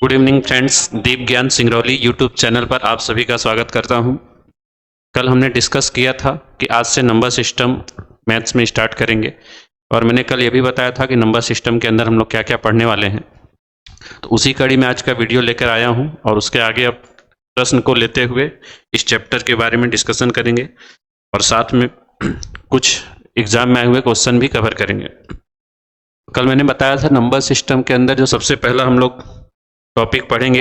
Good evening friends, दीप ज्ञान Singrauli YouTube channel पर आप सभी का स्वागत करता हूं। कल हमने डिस्कस किया था कि आज से नंबर सिस्टम मैथ्स में स्टार्ट करेंगे और मैंने कल ये भी बताया था कि नंबर सिस्टम के अंदर हम लोग क्या क्या पढ़ने वाले हैं। तो उसी कड़ी में आज का वीडियो लेकर आया हूं और उसके आगे अब प्रश्न को लेते हुए इस चैप्टर के बारे में डिस्कशन करेंगे और साथ में कुछ एग्जाम में आए हुए क्वेश्चन भी कवर करेंगे। कल मैंने बताया था नंबर सिस्टम के अंदर जो सबसे पहला हम लोग टॉपिक पढ़ेंगे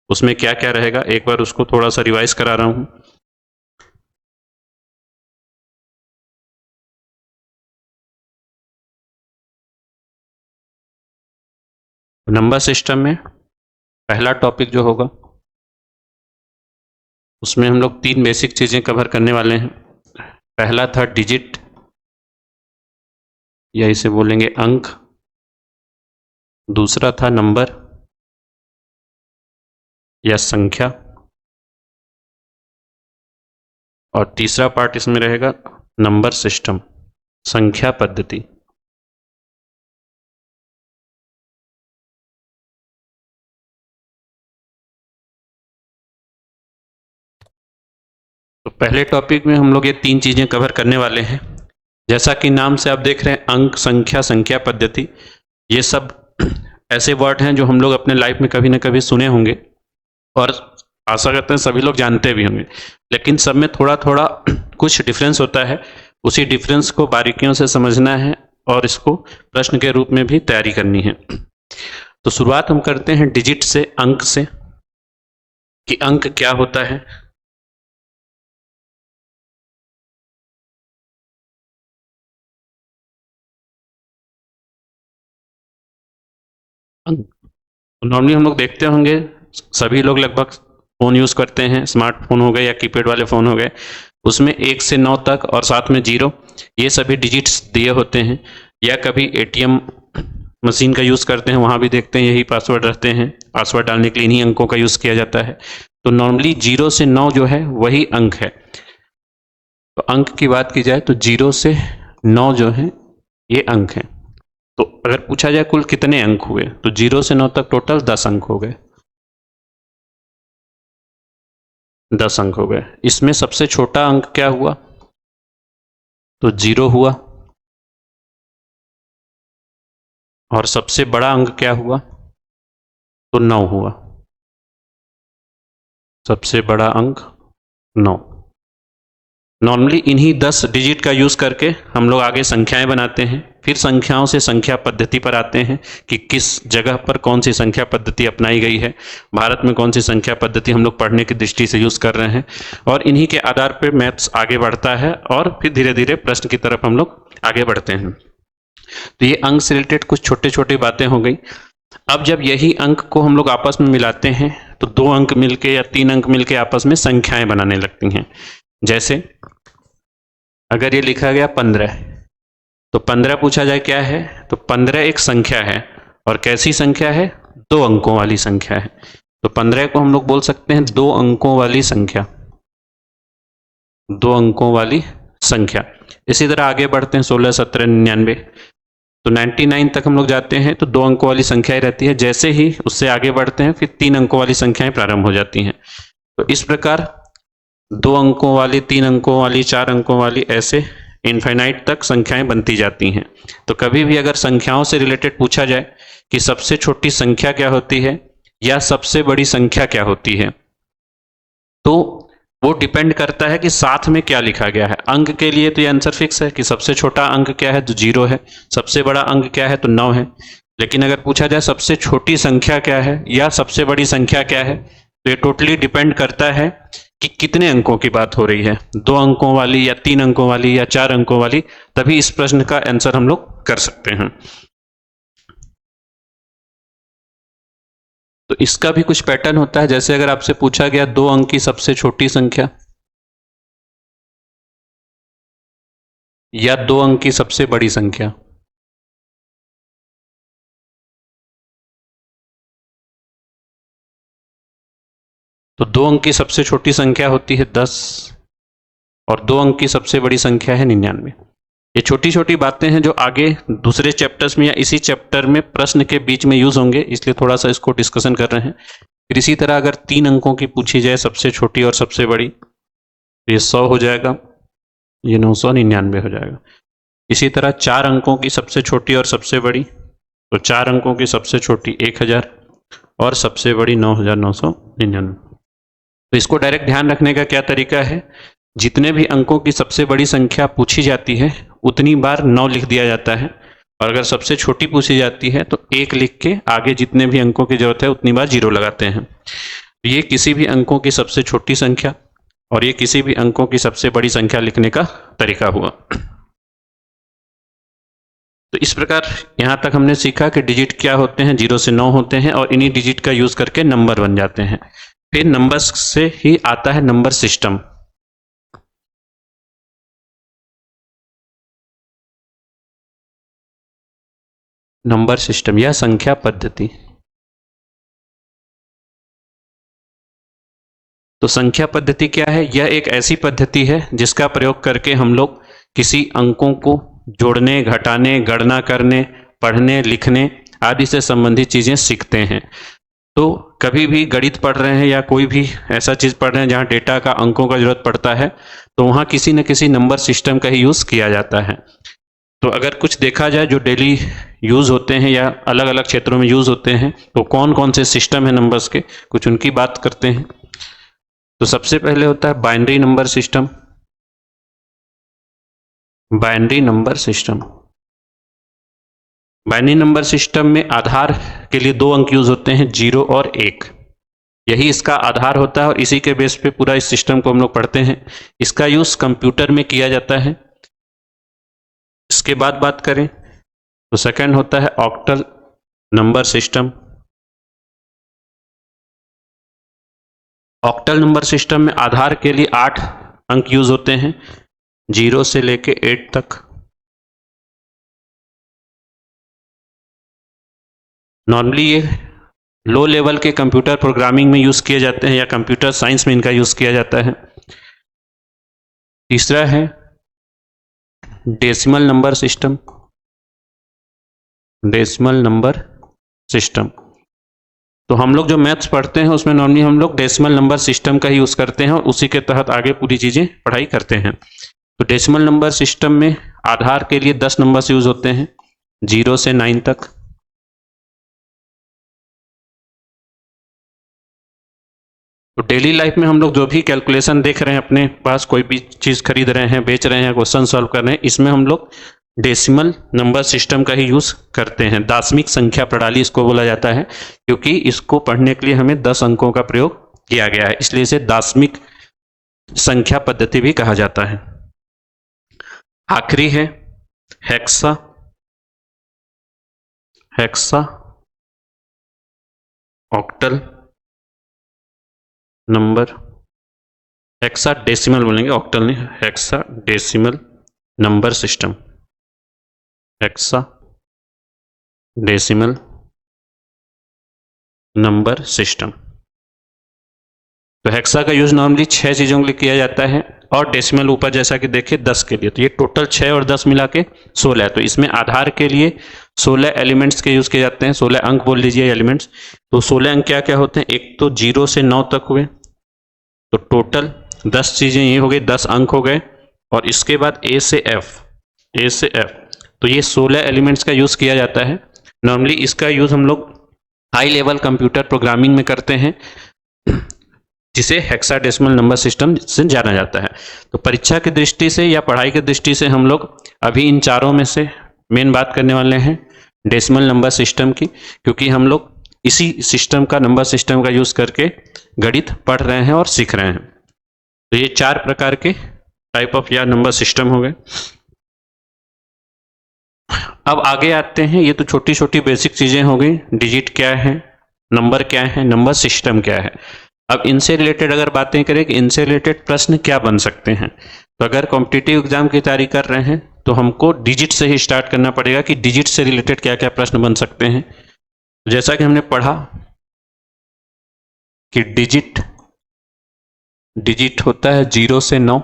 उसमें क्या क्या रहेगा, एक बार उसको थोड़ा सा रिवाइज करा रहा हूं। नंबर सिस्टम में पहला टॉपिक जो होगा उसमें हम लोग तीन बेसिक चीजें कवर करने वाले हैं। पहला था डिजिट या इसे बोलेंगे अंक, दूसरा था नंबर या संख्या, और तीसरा पार्ट इसमें रहेगा नंबर सिस्टम, संख्या पद्धति। तो पहले टॉपिक में हम लोग ये तीन चीजें कवर करने वाले हैं। जैसा कि नाम से आप देख रहे हैं, अंक, संख्या, संख्या पद्धति, ये सब ऐसे वर्ड हैं जो हम लोग अपने लाइफ में कभी ना कभी सुने होंगे और आशा करते हैं सभी लोग जानते भी होंगे, लेकिन सब में थोड़ा थोड़ा कुछ डिफरेंस होता है। उसी डिफरेंस को बारीकियों से समझना है और इसको प्रश्न के रूप में भी तैयारी करनी है। तो शुरुआत हम करते हैं डिजिट से, अंक से, कि अंक क्या होता है। नॉर्मली हम लोग देखते होंगे सभी लोग लगभग फोन यूज करते हैं, स्मार्टफोन हो गए या कीपैड वाले फोन हो गए, उसमें 1 से 9 तक और साथ में 0, ये सभी डिजिट्स दिए होते हैं। या कभी एटीएम मशीन का यूज करते हैं, वहां भी देखते हैं यही पासवर्ड रहते हैं, पासवर्ड डालने के लिए इन्हीं अंकों का यूज किया जाता है। तो नॉर्मली 0 से 9 जो है वही अंक है। तो अंक की बात की जाए तो 0 से 9 जो है ये अंक है। तो अगर पूछा जाए कुल कितने अंक हुए, तो 0 से 9 तक टोटल 10 अंक हो गए। 10 अंक हो गए। इसमें सबसे छोटा अंक क्या हुआ, तो 0 हुआ। और सबसे बड़ा अंक क्या हुआ, तो 9 हुआ। सबसे बड़ा अंक 9। नॉर्मली इन्हीं 10 डिजिट का यूज करके हम लोग आगे संख्याएं बनाते हैं, फिर संख्याओं से संख्या पद्धति पर आते हैं कि किस जगह पर कौन सी संख्या पद्धति अपनाई गई है, भारत में कौन सी संख्या पद्धति हम लोग पढ़ने की दृष्टि से यूज कर रहे हैं, और इन्हीं के आधार पर मैथ्स आगे बढ़ता है और फिर धीरे धीरे प्रश्न की तरफ हम लोग आगे बढ़ते हैं। तो ये अंक से रिलेटेड कुछ छोटे छोटे बातें हो गई। अब जब यही अंक को हम लोग आपस में मिलाते हैं तो 2 अंक मिलके या 3 अंक मिलके आपस में संख्याएं बनाने लगती हैं। जैसे अगर ये लिखा गया 15, तो 15 पूछा जाए क्या है, तो 15 एक संख्या है। और कैसी संख्या है, 2 अंकों वाली संख्या है। तो 15 को हम लोग बोल सकते हैं 2 अंकों वाली संख्या, 2 अंकों वाली संख्या। इसी तरह आगे बढ़ते हैं 16, 17, 99, तो 99 तक हम लोग जाते हैं तो 2 अंकों वाली संख्या ही रहती है। जैसे ही उससे आगे बढ़ते हैं फिर 3 अंकों वाली संख्याएं प्रारंभ हो जाती हैं। तो इस प्रकार 2 अंकों वाली, 3 अंकों वाली, 4 अंकों वाली, ऐसे इनफाइनाइट तक संख्याएं बनती जाती हैं। तो कभी भी अगर संख्याओं से रिलेटेड पूछा जाए कि सबसे छोटी संख्या क्या होती है या सबसे बड़ी संख्या क्या होती है, तो वो डिपेंड करता है कि साथ में क्या लिखा गया है। अंक के लिए तो ये आंसर फिक्स है कि सबसे छोटा अंक क्या है, तो 0 है। सबसे बड़ा अंक क्या है, तो 9 है। लेकिन अगर पूछा जाए सबसे छोटी संख्या क्या है या सबसे बड़ी संख्या क्या है, तो ये टोटली डिपेंड करता है कि कितने अंकों की बात हो रही है, 2 अंकों वाली या 3 अंकों वाली या 4 अंकों वाली, तभी इस प्रश्न का आंसर हम लोग कर सकते हैं। तो इसका भी कुछ पैटर्न होता है। जैसे अगर आपसे पूछा गया 2 अंक की सबसे छोटी संख्या या 2 अंक की सबसे बड़ी संख्या, तो 2 अंक की सबसे छोटी संख्या होती है 10 और 2 अंक की सबसे बड़ी संख्या है 99। ये छोटी छोटी बातें हैं जो आगे दूसरे चैप्टर्स में या इसी चैप्टर में प्रश्न के बीच में यूज होंगे, इसलिए थोड़ा सा इसको डिस्कशन कर रहे हैं। फिर इसी तरह अगर 3 अंकों की पूछी जाए, सबसे छोटी और सबसे बड़ी, तो ये 100 हो जाएगा, ये 999 हो जाएगा। इसी तरह 4 अंकों की सबसे छोटी और सबसे बड़ी, तो 4 अंकों की सबसे छोटी 1000 और सबसे बड़ी 9999। तो इसको डायरेक्ट ध्यान रखने का क्या तरीका है, जितने भी अंकों की सबसे बड़ी संख्या पूछी जाती है उतनी बार 9 लिख दिया जाता है, और अगर सबसे छोटी पूछी जाती है तो 1 लिख के आगे जितने भी अंकों की जरूरत है उतनी बार 0 लगाते हैं। ये किसी भी अंकों की सबसे छोटी संख्या और ये किसी भी अंकों की सबसे बड़ी संख्या लिखने का तरीका हुआ। तो इस प्रकार यहां तक हमने सीखा कि डिजिट क्या होते हैं, 0 से 9 होते हैं, और इन्हीं डिजिट का यूज करके नंबर बन जाते हैं। फिर नंबर्स से ही आता है नंबर सिस्टम। नंबर सिस्टम या संख्या पद्धति। तो संख्या पद्धति क्या है, यह एक ऐसी पद्धति है जिसका प्रयोग करके हम लोग किसी अंकों को जोड़ने, घटाने, गणना करने, पढ़ने, लिखने आदि से संबंधित चीजें सीखते हैं। तो कभी भी गणित पढ़ रहे हैं या कोई भी ऐसा चीज पढ़ रहे हैं जहां डेटा का, अंकों का जरूरत पड़ता है, तो वहां किसी न किसी नंबर सिस्टम का ही यूज किया जाता है। तो अगर कुछ देखा जाए जो डेली यूज होते हैं या अलग अलग क्षेत्रों में यूज होते हैं, तो कौन कौन से सिस्टम है नंबर्स के, कुछ उनकी बात करते हैं। तो सबसे पहले होता है binary number system. Binary number system, binary number system में आधार के लिए 2 अंक यूज होते हैं, 0 और 1। यही इसका आधार होता है और इसी के बेस पे पूरा इस सिस्टम को हम लोग पढ़ते हैं। इसका यूज कंप्यूटर में किया जाता है। इसके बाद बात करें तो सेकंड होता है octal number system. Octal number system में आधार के लिए 8 अंक यूज होते हैं, 0 से लेके 8 तक। नॉर्मली ये लो लेवल के कंप्यूटर प्रोग्रामिंग में यूज किए जाते हैं या कंप्यूटर साइंस में इनका यूज किया जाता है। तीसरा है decimal number system. Decimal number system, तो हम लोग जो मैथ्स पढ़ते हैं उसमें नॉर्मली हम लोग डेसिमल नंबर सिस्टम का ही यूज करते हैं और उसी के तहत आगे पूरी चीजें पढ़ाई करते हैं। तो डेसिमल नंबर सिस्टम में आधार के लिए 10 नंबर यूज होते हैं, 0 से 9 तक। तो डेली लाइफ में हम लोग जो भी कैलकुलेशन देख रहे हैं, अपने पास कोई भी चीज खरीद रहे हैं, बेच रहे हैं, क्वेश्चन सॉल्व कर रहे हैं, इसमें हम लोग डेसिमल नंबर सिस्टम का ही यूज करते हैं। दाशमिक संख्या प्रणाली इसको बोला जाता है, क्योंकि इसको पढ़ने के लिए हमें 10 अंकों का प्रयोग किया गया है, इसलिए इसे दाशमिक संख्या पद्धति भी कहा जाता है। आखिरी है hexa. Hexa octal number, hexa decimal बोलेंगे, ऑक्टल नहीं, hexa decimal number system. Hexa decimal number system. तो हेक्सा का यूज नॉर्मली 6 चीजों के लिए किया जाता है और डेसिमल ऊपर जैसा कि देखिए 10 के लिए। तो ये टोटल 6 और 10 मिला के 16 है। तो इसमें आधार के लिए 16 एलिमेंट्स के यूज किए जाते हैं, 16 अंक बोल लीजिए एलिमेंट्स। तो 16 अंक क्या क्या होते हैं, एक तो 0 से 9 तक हुए, तो टोटल 10 चीजें ये हो गई, 10 अंक हो गए। और इसके बाद ए से एफ, तो ये 16 एलिमेंट्स का यूज किया जाता है। नॉर्मली इसका यूज हम लोग हाई लेवल कंप्यूटर प्रोग्रामिंग में करते हैं, जिसे हेक्साडेसिमल नंबर सिस्टम से जाना जाता है। तो परीक्षा की दृष्टि से या पढ़ाई की दृष्टि से हम लोग अभी इन चारों में से मेन बात करने वाले हैं डेसिमल नंबर सिस्टम की, क्योंकि हम लोग इसी सिस्टम का, नंबर सिस्टम का यूज करके गणित पढ़ रहे हैं और सीख रहे हैं। तो ये 4 प्रकार के टाइप ऑफ या नंबर सिस्टम हो गए। अब आगे आते हैं, ये तो छोटी छोटी बेसिक चीजें हो गई, डिजिट क्या है, नंबर क्या है, नंबर सिस्टम क्या है। अब इनसे रिलेटेड अगर बातें करें कि इनसे रिलेटेड प्रश्न क्या बन सकते हैं, तो अगर कॉम्पिटिटिव एग्जाम की तैयारी कर रहे हैं तो हमको डिजिट से ही स्टार्ट करना पड़ेगा कि डिजिट से रिलेटेड क्या क्या प्रश्न बन सकते हैं। जैसा कि हमने पढ़ा कि डिजिट होता है 0 से 9,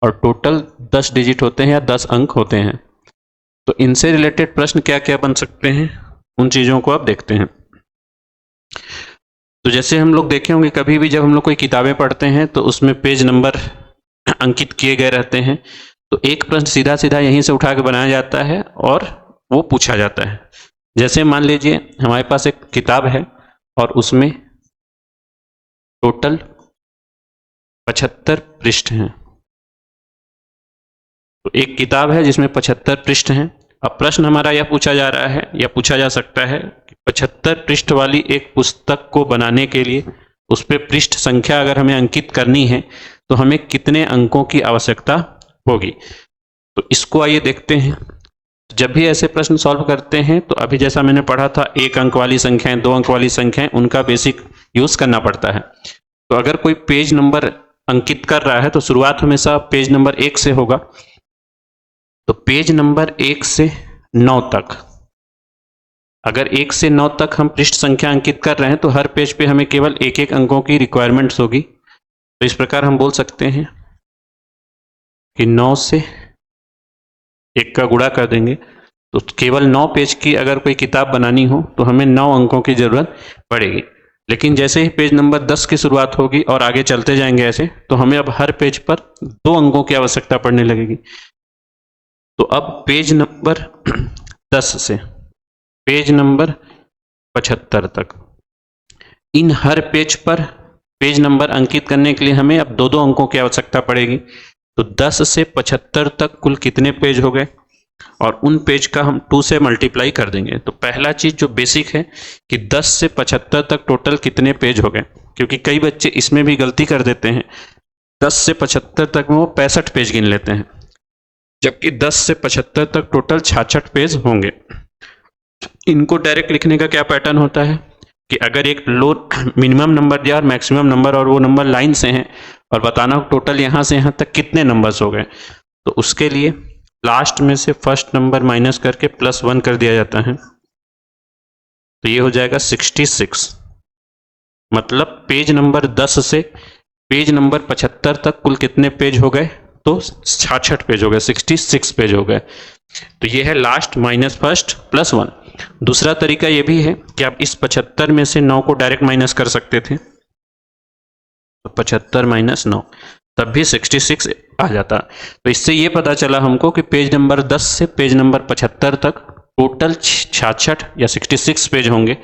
और टोटल 10 डिजिट होते हैं या 10 अंक होते हैं। तो इनसे रिलेटेड प्रश्न क्या क्या बन सकते हैं, उन चीज़ों को अब देखते हैं। तो जैसे हम लोग देखे होंगे, कभी भी जब हम लोग कोई किताबें पढ़ते हैं तो उसमें पेज नंबर अंकित किए गए रहते हैं। तो एक प्रश्न सीधा सीधा यहीं से उठा के बनाया जाता है और वो पूछा जाता है। जैसे मान लीजिए हमारे पास एक किताब है और उसमें टोटल 75 पृष्ठ हैं। तो एक किताब है जिसमें 75 पृष्ठ हैं। अब प्रश्न हमारा यह पूछा जा रहा है या पूछा जा सकता है कि 75 पृष्ठ वाली एक पुस्तक को बनाने के लिए उस पर पृष्ठ संख्या अगर हमें अंकित करनी है तो हमें कितने अंकों की आवश्यकता होगी। तो इसको आइए देखते हैं। जब भी ऐसे प्रश्न सॉल्व करते हैं तो अभी जैसा मैंने पढ़ा था, 1 अंक वाली संख्याएं, 2 अंक वाली संख्याएं, उनका बेसिक यूज करना पड़ता है। तो अगर कोई पेज नंबर अंकित कर रहा है तो शुरुआत हमेशा पेज नंबर 1 से होगा। तो पेज नंबर 1 से 9 तक, अगर 1 से 9 तक हम पृष्ठ संख्या अंकित कर रहे हैं तो हर पेज पे हमें केवल 1-1 अंकों की रिक्वायरमेंट्स होगी। तो इस प्रकार हम बोल सकते हैं कि 9 से 1 का गुणा कर देंगे तो केवल 9 पेज की अगर कोई किताब बनानी हो तो हमें 9 अंकों की जरूरत पड़ेगी। लेकिन जैसे ही पेज नंबर 10 की शुरुआत होगी और आगे चलते जाएंगे ऐसे, तो हमें अब हर पेज पर 2 अंकों की आवश्यकता पड़ने लगेगी। तो अब पेज नंबर 10 से पेज नंबर 75 तक, इन हर पेज पर पेज नंबर अंकित करने के लिए हमें अब 2-2 अंकों की आवश्यकता पड़ेगी। तो 10 से 75 तक कुल कितने पेज हो गए, और उन पेज का हम 2 से मल्टीप्लाई कर देंगे। तो पहला चीज जो बेसिक है कि 10 से 75 तक टोटल कितने पेज हो गए, क्योंकि कई बच्चे इसमें भी गलती कर देते हैं। 10 से 75 तक में वो 65 पेज गिन लेते हैं, जबकि 10 से 75 तक टोटल 66 पेज होंगे। इनको डायरेक्ट लिखने का क्या पैटर्न होता है कि अगर एक लो मिनिमम नंबर दिया और मैक्सिमम नंबर, और वो नंबर लाइन से हैं, और बताना टोटल यहां से यहां तक कितने नंबर्स हो गए, तो उसके लिए लास्ट में से फर्स्ट नंबर माइनस करके +1 कर दिया जाता है। तो ये हो जाएगा 66। मतलब पेज नंबर 10 से पेज नंबर 75 तक कुल कितने पेज हो गए, तो 66 पेज हो गए, 66 पेज हो गए। तो ये है लास्ट माइनस फर्स्ट +1। दूसरा तरीका ये भी है कि आप इस 75 में से 9 को डायरेक्ट माइनस कर सकते थे। तो 75 - 9 तब भी 66 आ जाता। तो इससे ये पता चला हमको कि पेज नंबर 10 से पेज नंबर 75 तक टोटल 66 या 66 पेज होंगे।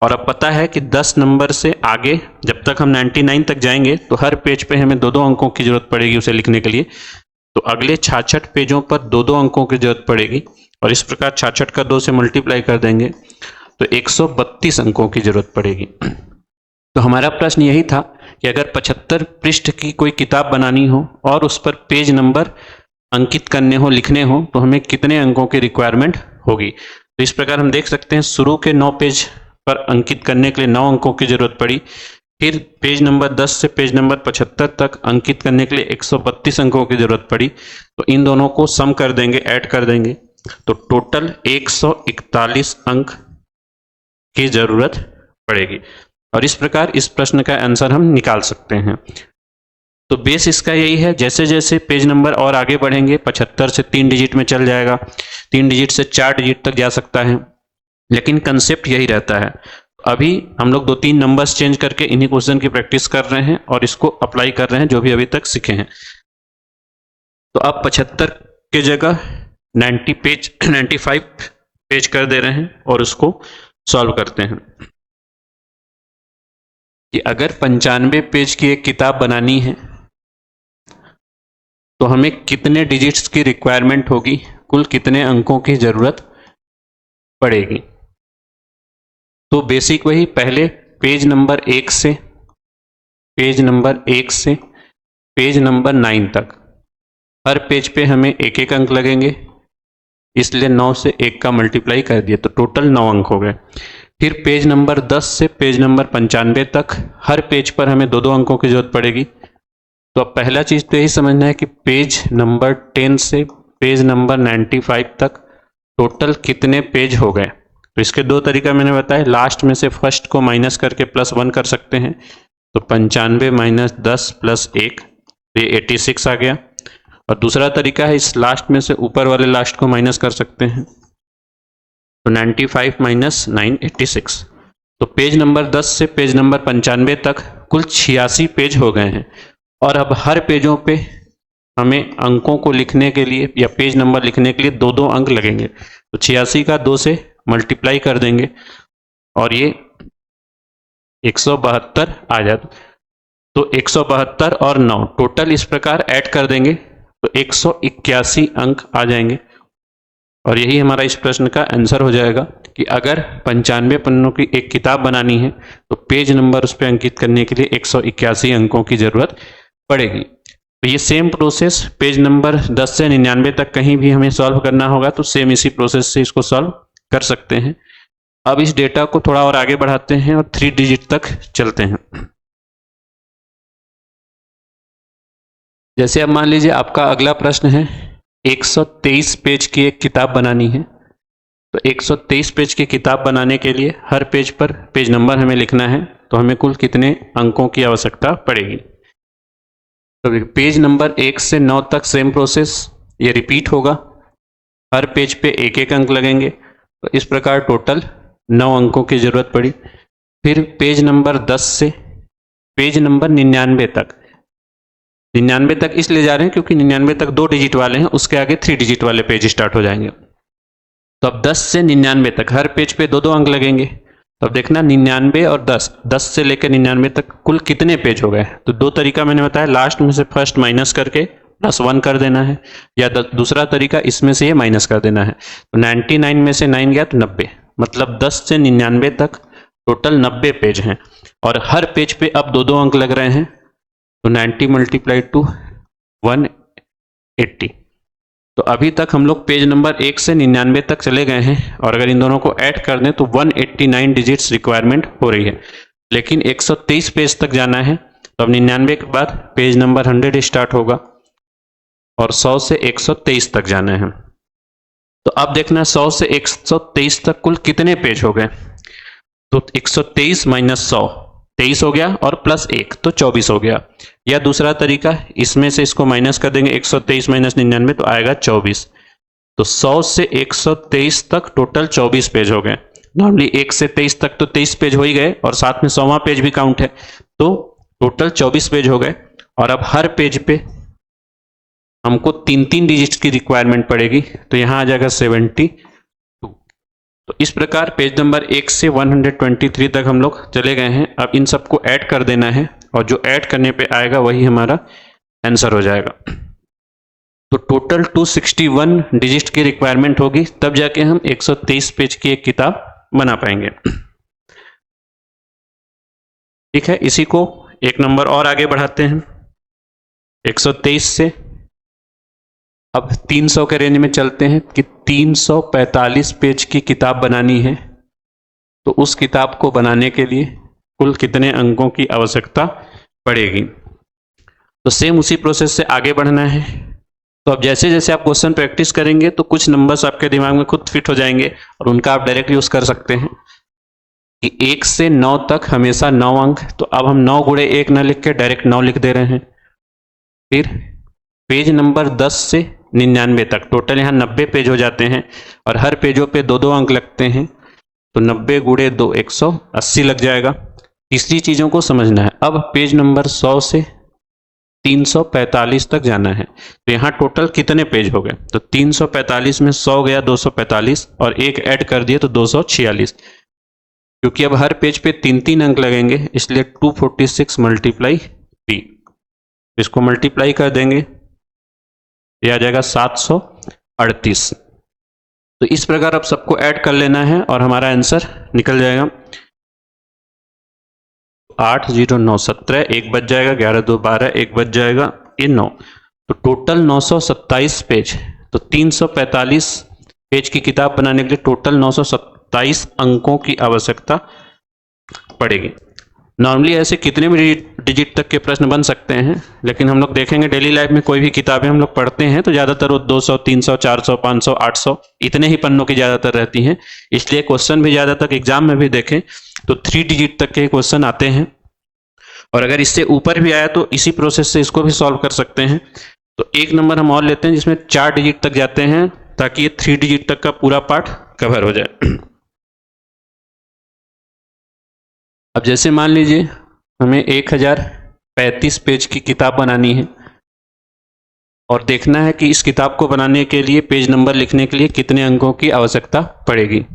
और अब पता है कि 10 नंबर से आगे जब तक हम 99 तक जाएंगे तो हर पेज पे हमें 2-2 अंकों की जरूरत पड़ेगी उसे लिखने के लिए। तो अगले 66 पेजों पर 2-2 अंकों की जरूरत पड़ेगी, और इस प्रकार 66 का 2 से मल्टीप्लाई कर देंगे तो 132 अंकों की जरूरत पड़ेगी। तो हमारा प्रश्न यही था कि अगर 75 पृष्ठ की कोई किताब बनानी हो और उस पर पेज नंबर अंकित करने हो, लिखने हो, तो हमें कितने अंकों की रिक्वायरमेंट होगी। तो इस प्रकार हम देख सकते हैं शुरू के 9 पेज पर अंकित करने के लिए 9 अंकों की जरूरत पड़ी। फिर पेज नंबर 10 से पेज नंबर 75 तक अंकित करने के लिए 132 अंकों की जरूरत पड़ी। तो इन दोनों को सम कर देंगे, ऐड कर देंगे, तो टोटल 141 अंक की जरूरत पड़ेगी। और इस प्रकार इस प्रश्न का आंसर हम निकाल सकते हैं। तो बेस इसका यही है, जैसे जैसे पेज नंबर और आगे बढ़ेंगे 75 से 3 डिजिट में चल जाएगा, 3 डिजिट से 4 डिजिट तक जा सकता है, लेकिन कंसेप्ट यही रहता है। अभी हम लोग 2-3 नंबर्स चेंज करके इन्हीं क्वेश्चन की प्रैक्टिस कर रहे हैं और इसको अप्लाई कर रहे हैं जो भी अभी तक सीखे हैं। तो अब 75 के जगह 95 पेज कर दे रहे हैं और उसको सॉल्व करते हैं कि अगर 95 पेज की एक किताब बनानी है तो हमें कितने डिजिट्स की रिक्वायरमेंट होगी, कुल कितने अंकों की जरूरत पड़ेगी। तो बेसिक वही, पहले पेज नंबर 1 से पेज नंबर 9 तक हर पेज पे हमें 1-1 अंक लगेंगे, इसलिए 9 से 1 का मल्टीप्लाई कर दिए तो टोटल 9 अंक हो गए। फिर पेज नंबर 10 से पेज नंबर 95 तक हर पेज पर हमें 2-2 अंकों की जरूरत पड़ेगी। तो अब पहला चीज तो यही समझना है कि पेज नंबर 10 से पेज नंबर 95 तक टोटल कितने पेज हो गए। तो इसके 2 तरीका मैंने बताया, लास्ट में से फर्स्ट को माइनस करके +1 कर सकते हैं। तो 95 - 10 + 1, ये 86 आ गया। और दूसरा तरीका है इस लास्ट में से ऊपर वाले लास्ट को माइनस कर सकते हैं, तो 95 माइनस 986। तो पेज नंबर 10 से पेज नंबर 95 तक कुल 86 पेज हो गए हैं। और अब हर पेजों पे हमें अंकों को लिखने के लिए या पेज नंबर लिखने के लिए 2-2 अंक लगेंगे। तो 86 का 2 से मल्टीप्लाई कर देंगे और ये 172 आ जाता। तो 172 और 9 टोटल इस प्रकार ऐड कर देंगे तो 181 अंक आ जाएंगे। और यही हमारा इस प्रश्न का आंसर हो जाएगा कि अगर 95 पन्नों की एक किताब बनानी है तो पेज नंबर उस पर अंकित करने के लिए 181 अंकों की जरूरत पड़ेगी। तो ये सेम प्रोसेस पेज नंबर 10 से 99 तक कहीं भी हमें सॉल्व करना होगा तो सेम इसी प्रोसेस से इसको सॉल्व कर सकते हैं। अब इस डेटा को थोड़ा और आगे बढ़ाते हैं और 3 डिजिट तक चलते हैं। जैसे अब मान लीजिए आपका अगला प्रश्न है 123 पेज की एक किताब बनानी है। तो 123 पेज की किताब बनाने के लिए हर पेज पर पेज नंबर हमें लिखना है, तो हमें कुल कितने अंकों की आवश्यकता पड़ेगी। तो पेज नंबर 1 से 9 तक सेम प्रोसेस ये रिपीट होगा, हर पेज पे एक एक अंक लगेंगे। तो इस प्रकार टोटल 9 अंकों की जरूरत पड़ी। फिर पेज नंबर 10 से पेज नंबर 99 तक, 99 तक इसलिए जा रहे हैं क्योंकि 99 तक 2 डिजिट वाले हैं, उसके आगे 3 डिजिट वाले पेज स्टार्ट हो जाएंगे। तो अब 10 से 99 तक हर पेज पे 2-2 अंक लगेंगे। तो अब देखना 99 और 10 से लेकर 99 तक कुल कितने पेज हो गए। तो 2 तरीका मैंने बताया, लास्ट में से फर्स्ट माइनस करके +1 कर देना है, या दूसरा तरीका इसमें से ये माइनस कर देना है। तो 99 में से 9 गया तो 90, मतलब 10 से 99 तक टोटल 90 पेज हैं और हर पेज पे अब 2-2 अंक लग रहे हैं। तो 90 मल्टीप्लाइड टू 180। तो अभी तक हम लोग पेज नंबर 1 से 99 तक चले गए हैं और अगर इन दोनों को ऐड कर दें तो 189 डिजिट्स रिक्वायरमेंट हो रही है, लेकिन 123 पेज तक जाना है। तो अब 99 के बाद पेज नंबर 100 स्टार्ट होगा और 100 से 123 तक जाना है। तो अब देखना 100 से 123 तक कुल कितने पेज हो गए। तो 123 माइनस 100 23 हो गया और +1 तो 24 हो गया। या दूसरा तरीका इसमें से इसको माइनस कर देंगे, 123 माइनस 99 तो आएगा 24। तो 100 से 123 तक टोटल 24 पेज हो गए। नॉर्मली 1 से 23 तक तो 23 पेज हो ही गए और साथ में 100वां पेज भी काउंट है, तो टोटल 24 पेज हो गए। और अब हर पेज पे हमको 3-3 डिजिट की रिक्वायरमेंट पड़ेगी, तो यहां आ जाएगा 72। तो इस प्रकार पेज नंबर 1 से 123 तक हम लोग चले गए हैं। अब इन सबको ऐड कर देना है और जो ऐड करने पे आएगा वही हमारा आंसर हो जाएगा। तो टोटल 261 डिजिट की रिक्वायरमेंट होगी, तब जाके हम 123 पेज की एक किताब बना पाएंगे। ठीक है, इसी को एक नंबर और आगे बढ़ाते हैं। 123 से अब 300 के रेंज में चलते हैं कि 345 पेज की किताब बनानी है। तो उस किताब को बनाने के लिए कुल कितने अंकों की आवश्यकता पड़ेगी। तो सेम उसी प्रोसेस से आगे बढ़ना है। तो अब जैसे जैसे आप क्वेश्चन प्रैक्टिस करेंगे तो कुछ नंबर्स आपके दिमाग में खुद फिट हो जाएंगे और उनका आप डायरेक्ट यूज कर सकते हैं कि 1 से 9 तक हमेशा 9 अंक। तो अब हम 9 गुणे 1 न लिख के डायरेक्ट 9 लिख दे रहे हैं। फिर पेज नंबर 10 से 99 तक टोटल यहाँ 90 पेज हो जाते हैं और हर पेजों पे 2-2 अंक लगते हैं। तो 90 गुणे 2 180 लग जाएगा। तीसरी चीजों को समझना है। अब पेज नंबर 100 से 345 तक जाना है। तो यहाँ टोटल कितने पेज हो गए। तो 345 में 100 गया 245 और एक ऐड कर दिए तो 246। क्योंकि अब हर पेज पे 3-3 अंक लगेंगे इसलिए 246 मल्टीप्लाई 3, इसको मल्टीप्लाई कर देंगे, यह आ जाएगा 738। तो इस प्रकार अब सबको ऐड कर लेना है और हमारा आंसर निकल जाएगा 8 0 9 17, 1 बच जाएगा, 11 2 12, 1 बच जाएगा, ये 9। तो टोटल 927 पेज। तो 345 पेज की किताब बनाने के लिए टोटल 927 अंकों की आवश्यकता पड़ेगी। नॉर्मली ऐसे कितने भी डिजिट तक के प्रश्न बन सकते हैं, लेकिन हम लोग देखेंगे डेली लाइफ में कोई भी किताबें हम लोग पढ़ते हैं तो ज़्यादातर वो 200 300 400 500 800 इतने ही पन्नों की ज़्यादातर रहती हैं। इसलिए क्वेश्चन भी ज़्यादातर एग्जाम में भी देखें तो 3 डिजिट तक के क्वेश्चन आते हैं और अगर इससे ऊपर भी आया तो इसी प्रोसेस से इसको भी सॉल्व कर सकते हैं। तो एक नंबर हम और लेते हैं जिसमें 4 डिजिट तक जाते हैं, ताकि ये 3 डिजिट तक का पूरा पार्ट कवर हो जाए। अब जैसे मान लीजिए हमें 1035 पेज की किताब बनानी है और देखना है कि इस किताब को बनाने के लिए पेज नंबर लिखने के लिए कितने अंकों की आवश्यकता पड़ेगी।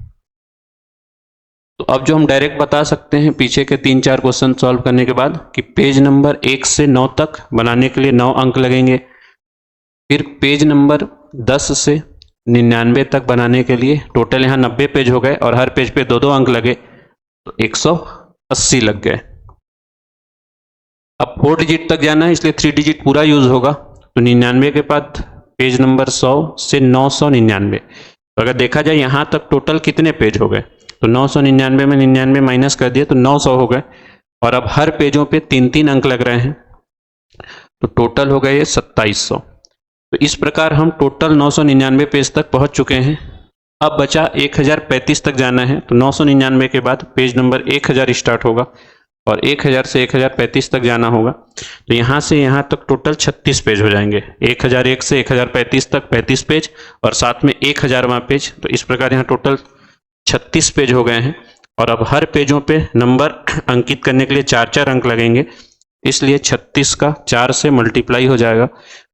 तो अब जो हम डायरेक्ट बता सकते हैं पीछे के 3-4 क्वेश्चन सॉल्व करने के बाद कि पेज नंबर 1 से 9 तक बनाने के लिए 9 अंक लगेंगे। फिर पेज नंबर 10 से 99 तक बनाने के लिए टोटल यहाँ 90 पेज हो गए और हर पेज पे 2-2 अंक लगे, तो 180 लग गए। अब 4 डिजिट तक जाना है, इसलिए 3 डिजिट पूरा यूज होगा। तो 99 के बाद पेज नंबर 100 से 999। तो अगर देखा जाए यहाँ तक टोटल कितने पेज हो गए, तो 999 में 99 माइनस कर दिया तो 900 हो गए। और अब हर पेजों पे 3-3 अंक लग रहे हैं, तो टोटल हो गए ये 2700। तो इस प्रकार हम टोटल 999 पेज तक पहुंच चुके हैं। अब बचा 1035 तक जाना है, तो 999 के बाद पेज नंबर 1000 स्टार्ट होगा और 1000 से 1035 तक जाना होगा। तो यहाँ से यहाँ तक टोटल 36 पेज हो जाएंगे। 1001 से 1035 तक 35 पेज और साथ में 1000वां पेज। तो इस प्रकार यहाँ टोटल 36 पेज हो गए हैं। और अब हर पेजों पे नंबर अंकित करने के लिए 4-4 अंक लगेंगे, इसलिए 36 का 4 से मल्टीप्लाई हो जाएगा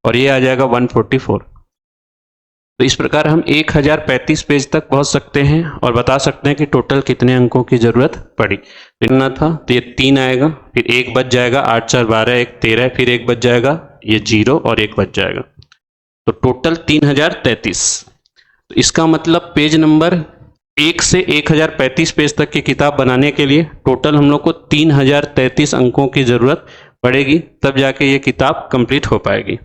और ये आ जाएगा 144। तो इस प्रकार हम 1035 पेज तक पहुंच सकते हैं और बता सकते हैं कि टोटल कितने अंकों की जरूरत पड़ी। लिखना था तो ये 3 आएगा, फिर 1 बच जाएगा, 8 4 12, 1 13, फिर 1 बच जाएगा, ये 0 और 1 बच जाएगा। तो टोटल 3033। तो इसका मतलब पेज नंबर 1 से 1035 पेज तक की किताब बनाने के लिए टोटल हम लोग को 3033 अंकों की जरूरत पड़ेगी, तब जाके ये किताब कंप्लीट हो पाएगी।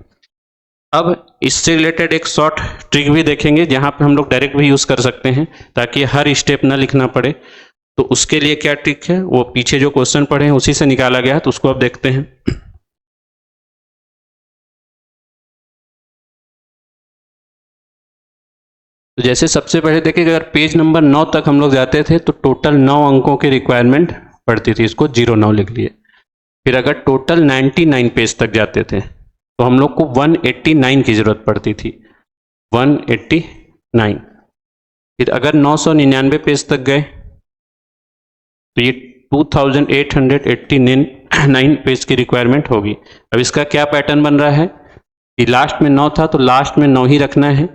अब इससे रिलेटेड एक शॉर्ट ट्रिक भी देखेंगे जहां पे हम लोग डायरेक्ट भी यूज कर सकते हैं ताकि हर स्टेप ना लिखना पड़े। तो उसके लिए क्या ट्रिक है वो पीछे जो क्वेश्चन पढ़े हैं उसी से निकाला गया है, तो उसको अब देखते हैं। तो जैसे सबसे पहले देखिए, अगर पेज नंबर 9 तक हम लोग जाते थे तो टोटल 9 अंकों की रिक्वायरमेंट पड़ती थी, इसको 09 लिख लिए। फिर अगर टोटल 99 पेज तक जाते थे तो हम लोग को 189 की जरूरत पड़ती थी, 189। फिर अगर 999 पेज तक गए तो ये 2889 पेज की रिक्वायरमेंट होगी। अब इसका क्या पैटर्न बन रहा है कि लास्ट में 9 था तो लास्ट में 9 ही रखना है।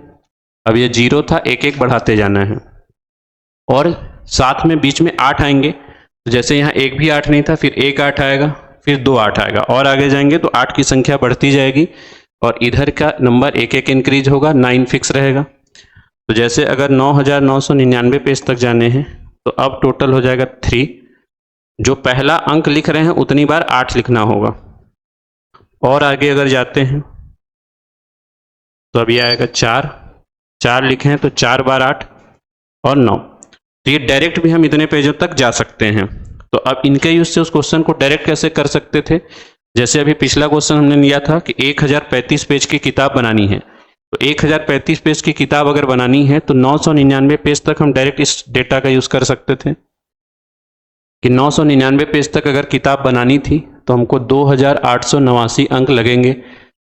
अब ये 0 था, 1-1 बढ़ाते जाना है और साथ में बीच में 8 आएंगे। तो जैसे यहाँ एक भी 8 नहीं था, फिर 1 8 आएगा, फिर 2 8 आएगा और आगे जाएंगे तो 8 की संख्या बढ़ती जाएगी और इधर का नंबर 1-1 इंक्रीज होगा, 9 फिक्स रहेगा। तो जैसे अगर 9999 पेज तक जाने हैं तो अब टोटल हो जाएगा 3। जो पहला अंक लिख रहे हैं उतनी बार 8 लिखना होगा और आगे अगर जाते हैं तो अब ये आएगा 4 लिखे हैं तो 4 बार 8 और 9। तो ये डायरेक्ट भी हम इतने पेजों तक जा सकते हैं। तो अब इनके यूज से उस क्वेश्चन को डायरेक्ट कैसे कर सकते थे, जैसे अभी पिछला क्वेश्चन हमने लिया था कि 1035 पेज की किताब बनानी है। तो 1035 पेज की किताब अगर बनानी है तो 999 पेज तक हम डायरेक्ट इस डेटा का यूज कर सकते थे कि 999 पेज तक अगर किताब बनानी थी तो हमको 2889 अंक लगेंगे।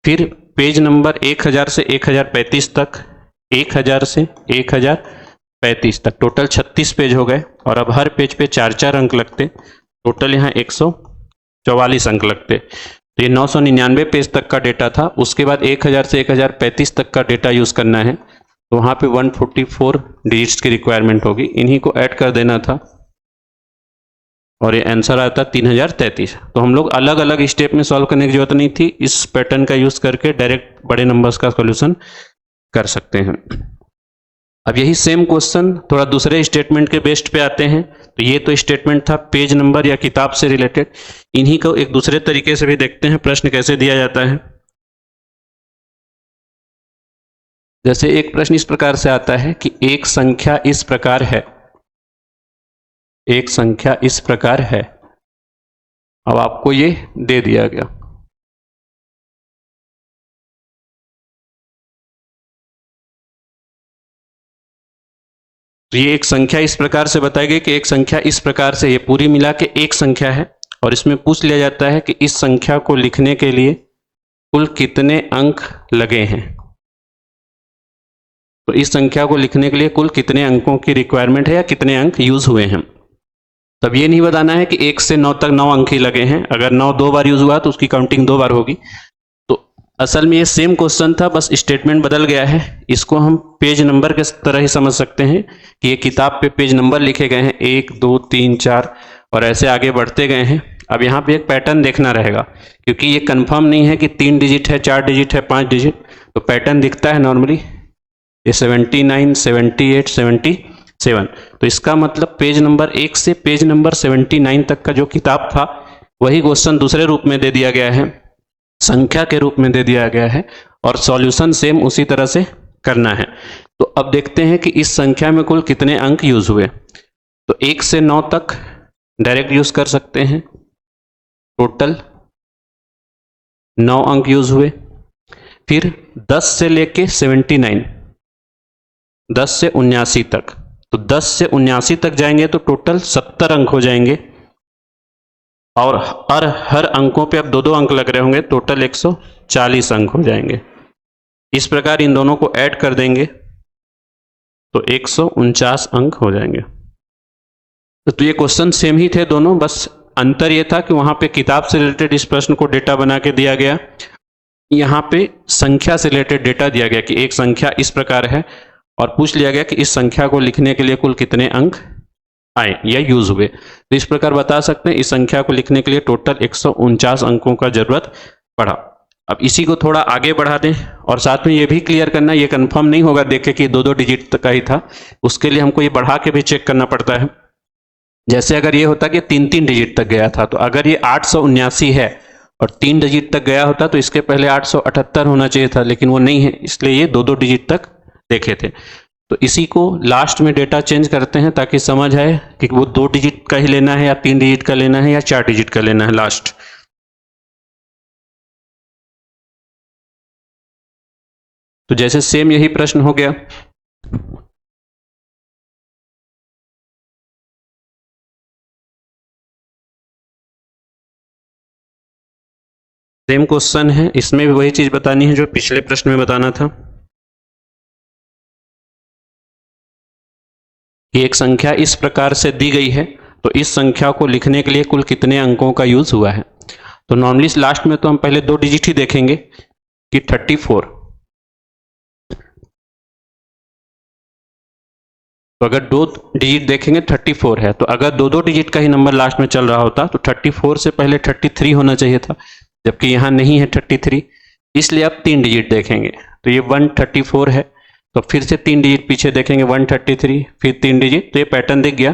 फिर पेज नंबर 1000 से 1035 तक, 1000 से 1035 तक टोटल 36 पेज हो गए और अब हर पेज पे 4-4 अंक लगते, टोटल यहाँ 144 अंक लगते। तो ये 999 पेज तक का डेटा था। उसके बाद 1000 से 1035 तक का डेटा यूज करना है तो वहाँ पे 144 डिजिट्स की रिक्वायरमेंट होगी, इन्हीं को ऐड कर देना था और ये आंसर आता 3033। तो हम लोग अलग अलग स्टेप में सॉल्व करने की जरूरत नहीं थी, इस पैटर्न का यूज करके डायरेक्ट बड़े नंबर्स का सॉल्यूशन कर सकते हैं। अब यही सेम क्वेश्चन थोड़ा दूसरे स्टेटमेंट के बेस्ड पे आते हैं। तो ये तो स्टेटमेंट था पेज नंबर या किताब से रिलेटेड, इन्हीं को एक दूसरे तरीके से भी देखते हैं प्रश्न कैसे दिया जाता है। जैसे एक प्रश्न इस प्रकार से आता है कि एक संख्या इस प्रकार है, एक संख्या इस प्रकार है। अब आपको ये दे दिया गया, तो ये एक संख्या इस प्रकार से बताई गई कि एक संख्या इस प्रकार से, ये पूरी मिला के एक संख्या है और इसमें पूछ लिया जाता है कि इस संख्या को लिखने के लिए कुल कितने अंक लगे हैं। तो इस संख्या को लिखने के लिए कुल कितने अंकों की रिक्वायरमेंट है या कितने अंक यूज हुए हैं। तब ये नहीं बताना है कि 1 से 9 तक 9 अंक ही लगे हैं। अगर 9 2 बार यूज हुआ तो उसकी काउंटिंग 2 बार होगी। तो असल में ये सेम क्वेश्चन था, बस स्टेटमेंट बदल गया है। इसको हम पेज नंबर के तरह ही समझ सकते हैं कि ये किताब पे पेज नंबर लिखे गए हैं 1 2 3 4 और ऐसे आगे बढ़ते गए हैं। अब यहाँ पे एक पैटर्न देखना रहेगा, क्योंकि ये कंफर्म नहीं है कि 3 डिजिट है, 4 डिजिट है, 5 डिजिट। तो पैटर्न दिखता है नॉर्मली, ये 79 78 77। तो इसका मतलब पेज नंबर 1 से पेज नंबर 79 तक का जो किताब था वही क्वेश्चन दूसरे रूप में दे दिया गया है, संख्या के रूप में दे दिया गया है, और सॉल्यूशन सेम उसी तरह से करना है। तो अब देखते हैं कि इस संख्या में कुल कितने अंक यूज हुए। तो 1 से 9 तक डायरेक्ट यूज कर सकते हैं, टोटल 9 अंक यूज हुए। फिर 10 से लेके 79, 10 से 79 तक, तो 10 से 79 तक जाएंगे तो टोटल 70 अंक हो जाएंगे, और हर अंकों पे अब 2-2 अंक लग रहे होंगे, टोटल 140 अंक हो जाएंगे। इस प्रकार इन दोनों को ऐड कर देंगे तो 149 अंक हो जाएंगे। तो ये क्वेश्चन सेम ही थे दोनों, बस अंतर ये था कि वहां पे किताब से रिलेटेड इस प्रश्न को डेटा बना के दिया गया, यहाँ पे संख्या से रिलेटेड डेटा दिया गया कि एक संख्या इस प्रकार है, और पूछ लिया गया कि इस संख्या को लिखने के लिए कुल कितने अंक आए या यूज हुए। तो इस प्रकार बता सकते हैं इस संख्या को लिखने के लिए टोटल 149 अंकों का जरूरत पड़ा। अब इसी को थोड़ा आगे बढ़ा दें, और साथ में ये भी क्लियर करना, ये कंफर्म नहीं होगा देखे कि 2-2 डिजिट तक का ही था, उसके लिए हमको ये बढ़ा के भी चेक करना पड़ता है। जैसे अगर ये होता कि 3-3 डिजिट तक गया था, तो अगर ये 879 है और 3 डिजिट तक गया होता तो इसके पहले 878 होना चाहिए था, लेकिन वो नहीं है, इसलिए ये 2-2 डिजिट तक देखे थे। तो इसी को लास्ट में डेटा चेंज करते हैं ताकि समझ आए कि वो 2 डिजिट का ही लेना है या 3 डिजिट का लेना है या 4 डिजिट का लेना है लास्ट। तो जैसे सेम यही प्रश्न हो गया, सेम क्वेश्चन है, इसमें भी वही चीज बतानी है जो पिछले प्रश्न में बताना था कि एक संख्या इस प्रकार से दी गई है, तो इस संख्या को लिखने के लिए कुल कितने अंकों का यूज हुआ है। तो नॉर्मली लास्ट में तो हम पहले 2 डिजिट ही देखेंगे कि 34, तो अगर 2 डिजिट देखेंगे 34 है, तो अगर 2-2 डिजिट का ही नंबर लास्ट में चल रहा होता तो 34 से पहले 33 होना चाहिए था, जबकि यहां नहीं है 33, इसलिए अब 3 डिजिट देखेंगे। तो ये 134 है, तो फिर से 3 डिजिट पीछे देखेंगे 133, फिर 3 डिजिट, तो ये पैटर्न दिख गया।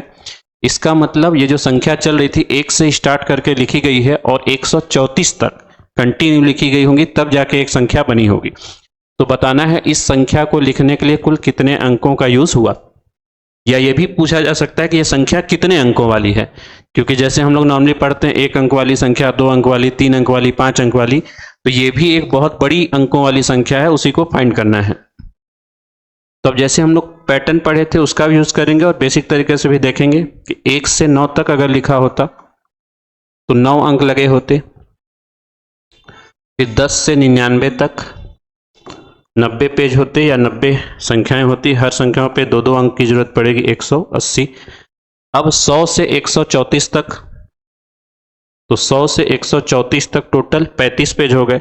इसका मतलब ये जो संख्या चल रही थी 1 से स्टार्ट करके लिखी गई है और 134 तक कंटिन्यू लिखी गई होंगी, तब जाके एक संख्या बनी होगी। तो बताना है इस संख्या को लिखने के लिए कुल कितने अंकों का यूज हुआ, या ये भी पूछा जा सकता है कि यह संख्या कितने अंकों वाली है, क्योंकि जैसे हम लोग नॉर्मली पढ़ते हैं 1 अंक वाली संख्या, 2 अंक वाली, 3 अंक वाली, 5 अंक वाली, तो ये भी एक बहुत बड़ी अंकों वाली संख्या है, उसी को फाइंड करना है। तो अब जैसे हम लोग पैटर्न पढ़े थे उसका भी यूज करेंगे और बेसिक तरीके से भी देखेंगे कि 1 से 9 तक अगर लिखा होता तो 9 अंक लगे होते, फिर 10 से 99 तक 90 पेज होते या 90 संख्याएं होती, हर संख्याओं पे 2-2 अंक की जरूरत पड़ेगी, 180। अब 100 से 134 तक, तो 100 से 134 तक टोटल 35 पेज हो गए,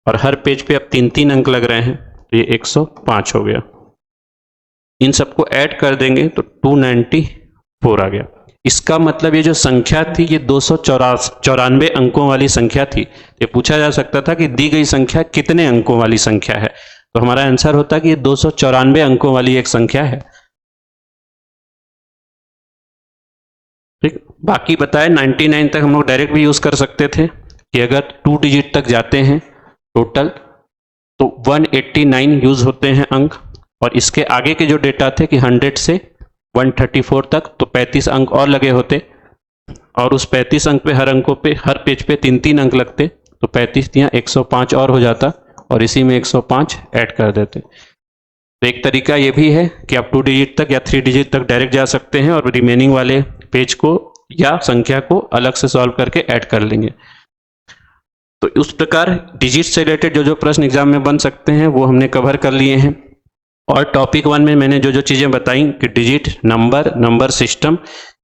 और हर पेज पे अब 3-3 अंक लग रहे हैं, तो ये 105 हो गया। इन सबको ऐड कर देंगे तो 294 आ गया। इसका मतलब ये जो संख्या थी ये 294 अंकों वाली संख्या थी। ये पूछा जा सकता था कि दी गई संख्या कितने अंकों वाली संख्या है, तो हमारा आंसर होता कि ये 294 अंकों वाली एक संख्या है। ठीक, बाकी बताए 99 तक हम लोग डायरेक्ट भी यूज कर सकते थे कि अगर 2 डिजिट तक जाते हैं टोटल तो 189 यूज होते हैं अंक, और इसके आगे के जो डेटा थे कि 100 से 134 तक तो 35 अंक और लगे होते, और उस 35 अंक पे हर पेज पे 3-3 अंक लगते, तो 35 यहाँ 105 और हो जाता, और इसी में 105 ऐड कर देते। तो एक तरीका ये भी है कि आप 2 डिजिट तक या 3 डिजिट तक डायरेक्ट जा सकते हैं और रिमेनिंग वाले पेज को या संख्या को अलग से सॉल्व करके ऐड कर लेंगे। तो उस प्रकार डिजिट से रिलेटेड जो जो प्रश्न एग्जाम में बन सकते हैं वो हमने कवर कर लिए हैं। और टॉपिक 1 में मैंने जो जो चीज़ें बताई कि डिजिट, नंबर सिस्टम,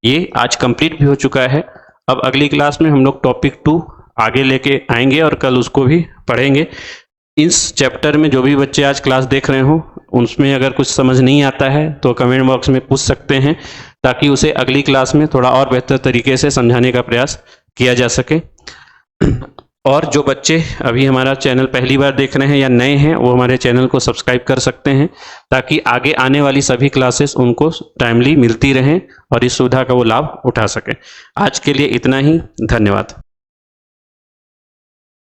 ये आज कंप्लीट भी हो चुका है। अब अगली क्लास में हम लोग टॉपिक 2 आगे लेके आएंगे और कल उसको भी पढ़ेंगे। इस चैप्टर में जो भी बच्चे आज क्लास देख रहे हो उसमें अगर कुछ समझ नहीं आता है तो कमेंट बॉक्स में पूछ सकते हैं, ताकि उसे अगली क्लास में थोड़ा और बेहतर तरीके से समझाने का प्रयास किया जा सके। और जो बच्चे अभी हमारा चैनल पहली बार देख रहे हैं या नए हैं वो हमारे चैनल को सब्सक्राइब कर सकते हैं, ताकि आगे आने वाली सभी क्लासेस उनको टाइमली मिलती रहें और इस सुविधा का वो लाभ उठा सकें। आज के लिए इतना ही, धन्यवाद।